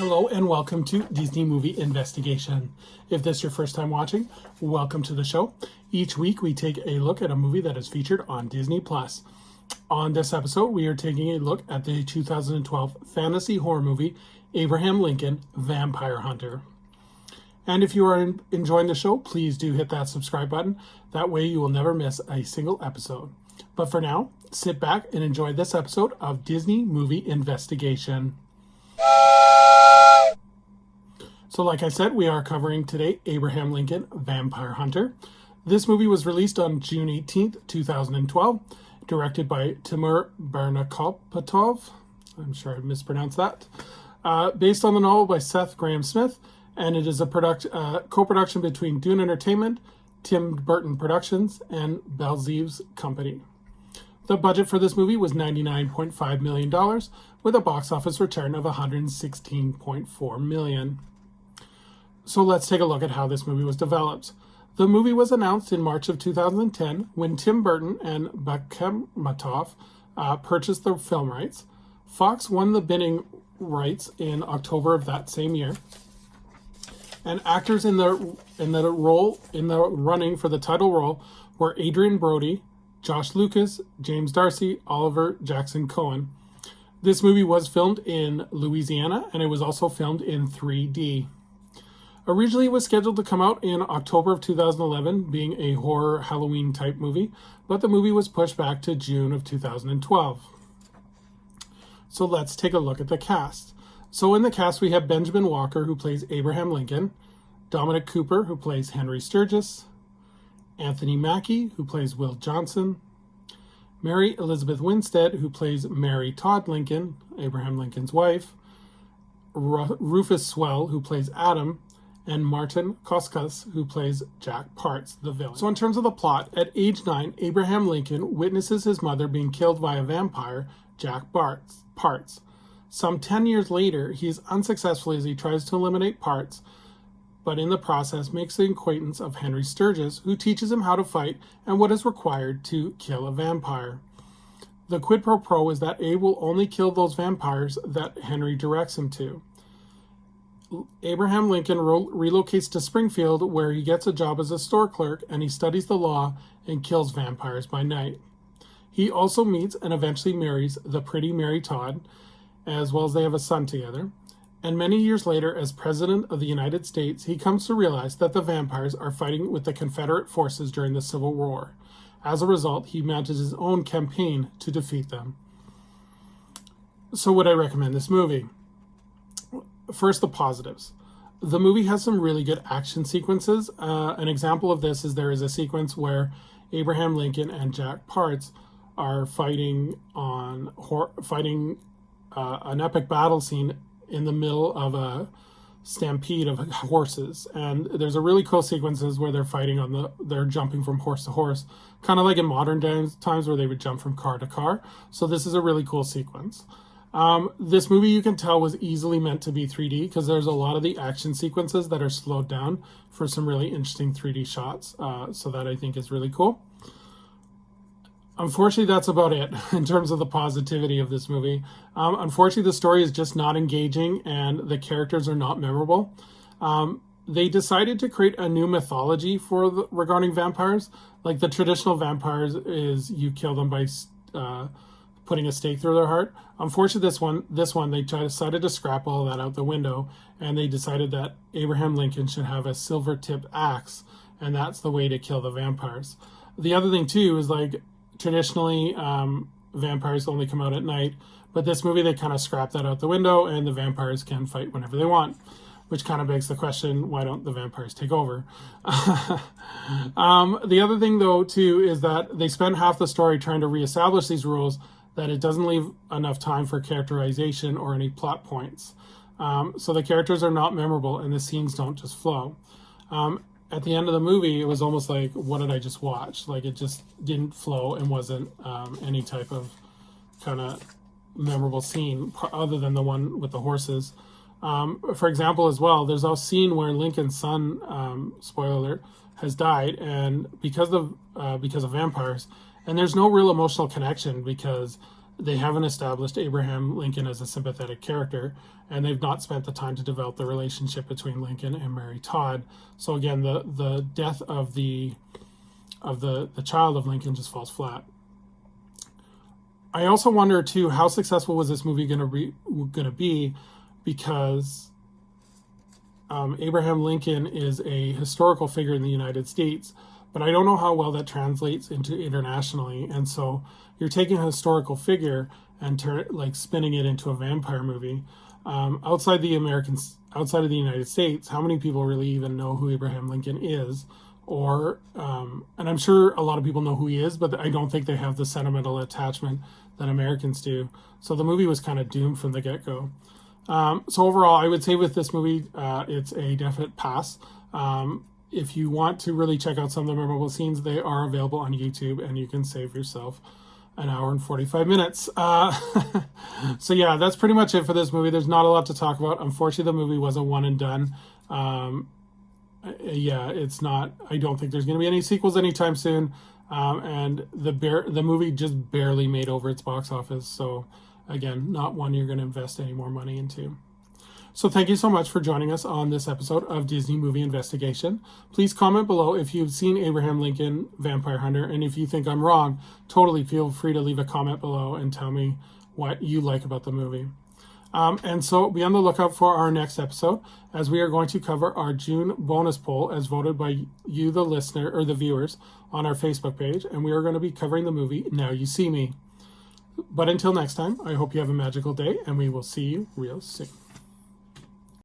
Hello and welcome to Disney Movie Investigation. If this is your first time watching, welcome to the show. Each week we take a look at a movie that is featured on Disney+. On this episode, we are taking a look at the 2012 fantasy horror movie, Abraham Lincoln Vampire Hunter. And if you are enjoying the show, please do hit that subscribe button. That way you will never miss a single episode. But for now, sit back and enjoy this episode of Disney Movie Investigation. So like I said, we are covering today Abraham Lincoln Vampire Hunter. This movie was released on June 18th, 2012, directed by Timur Burton. I'm sure I mispronounced that. Based on the novel by Seth Grahame-Smith, and it is a co-production between Dune Entertainment, Tim Burton Productions, and Belzeve's Company. The budget for this movie was $99.5 million, with a box office return of $116.4 million. So let's take a look at how this movie was developed. The movie was announced in March of 2010 when Tim Burton and Bakhmatov purchased the film rights. Fox won the bidding rights in October of that same year. And actors in the running for the title role were Adrian Brody, Josh Lucas, James Darcy, Oliver Jackson Cohen. This movie was filmed in Louisiana, and it was also filmed in 3D. Originally, it was scheduled to come out in October of 2011, being a horror Halloween type movie, but the movie was pushed back to June of 2012. So let's take a look at the cast. So in the cast, we have Benjamin Walker, who plays Abraham Lincoln, Dominic Cooper, who plays Henry Sturgis, Anthony Mackie, who plays Will Johnson, Mary Elizabeth Winstead, who plays Mary Todd Lincoln, Abraham Lincoln's wife, Rufus Swell, who plays Adam, and Martin Koskas, who plays Jack Parts, the villain. So in terms of the plot, at age 9, Abraham Lincoln witnesses his mother being killed by a vampire, Jack Parts. Some 10 years later, he is unsuccessful as he tries to eliminate Parts, but in the process makes the acquaintance of Henry Sturgis, who teaches him how to fight and what is required to kill a vampire. The quid pro quo is that Abe will only kill those vampires that Henry directs him to. Abraham Lincoln relocates to Springfield, where he gets a job as a store clerk, and he studies the law and kills vampires by night. He also meets and eventually marries the pretty Mary Todd, as well as they have a son together. And many years later, as President of the United States, he comes to realize that the vampires are fighting with the Confederate forces during the Civil War. As a result, he mounted his own campaign to defeat them. So would I recommend this movie? First, the positives. The movie has some really good action sequences. An example of this is there is a sequence where Abraham Lincoln and Jack Parts are fighting an epic battle scene in the middle of a stampede of horses, and there's a really cool sequences where they're fighting they're jumping from horse to horse, kind of like in modern times where they would jump from car to car. So this is a really cool sequence. This movie, you can tell, was easily meant to be 3D because there's a lot of the action sequences that are slowed down for some really interesting 3D shots. So that I think is really cool. Unfortunately, that's about it in terms of the positivity of this movie. Unfortunately, the story is just not engaging and the characters are not memorable. They decided to create a new mythology regarding vampires. Like the traditional vampires is you kill them by putting a stake through their heart. Unfortunately, this one they decided to scrap all that out the window, and they decided that Abraham Lincoln should have a silver-tipped axe, and that's the way to kill the vampires. The other thing too is, like, traditionally vampires only come out at night, but this movie they kind of scrapped that out the window, and the vampires can fight whenever they want, which kind of begs the question, why don't the vampires take over? The other thing though too is that they spend half the story trying to reestablish these rules, that it doesn't leave enough time for characterization or any plot points. So the characters are not memorable and the scenes don't just flow. At the end of the movie, it was almost like, what did I just watch? Like, it just didn't flow and wasn't any type of kind of memorable scene other than the one with the horses. For example, as well, there's a scene where Lincoln's son, spoiler alert, has died, and because of vampires, and there's no real emotional connection because they haven't established Abraham Lincoln as a sympathetic character, and they've not spent the time to develop the relationship between Lincoln and Mary Todd. So again, the death of the child of Lincoln just falls flat. I also wonder too, how successful was this movie going to be, because Abraham Lincoln is a historical figure in the United States, but I don't know how well that translates into internationally. And so you're taking a historical figure and spinning it into a vampire movie. Outside of the United States, how many people really even know who Abraham Lincoln is? Or, and I'm sure a lot of people know who he is, but I don't think they have the sentimental attachment that Americans do. So the movie was kind of doomed from the get-go. So overall, I would say with this movie, it's a definite pass. If you want to really check out some of the memorable scenes, they are available on YouTube, and you can save yourself an hour and 45 minutes. So yeah, that's pretty much it for this movie. There's not a lot to talk about. Unfortunately, the movie was a one and done. Yeah, it's not, I don't think there's going to be any sequels anytime soon. And the movie just barely made over its box office. So again, not one you're going to invest any more money into. So thank you so much for joining us on this episode of Disney Movie Investigation. Please comment below if you've seen Abraham Lincoln Vampire Hunter, and if you think I'm wrong, totally feel free to leave a comment below and tell me what you like about the movie. And so be on the lookout for our next episode, as we are going to cover our June bonus poll as voted by you, the listener, or the viewers, on our Facebook page, and we are going to be covering the movie Now You See Me. But until next time, I hope you have a magical day, and we will see you real soon.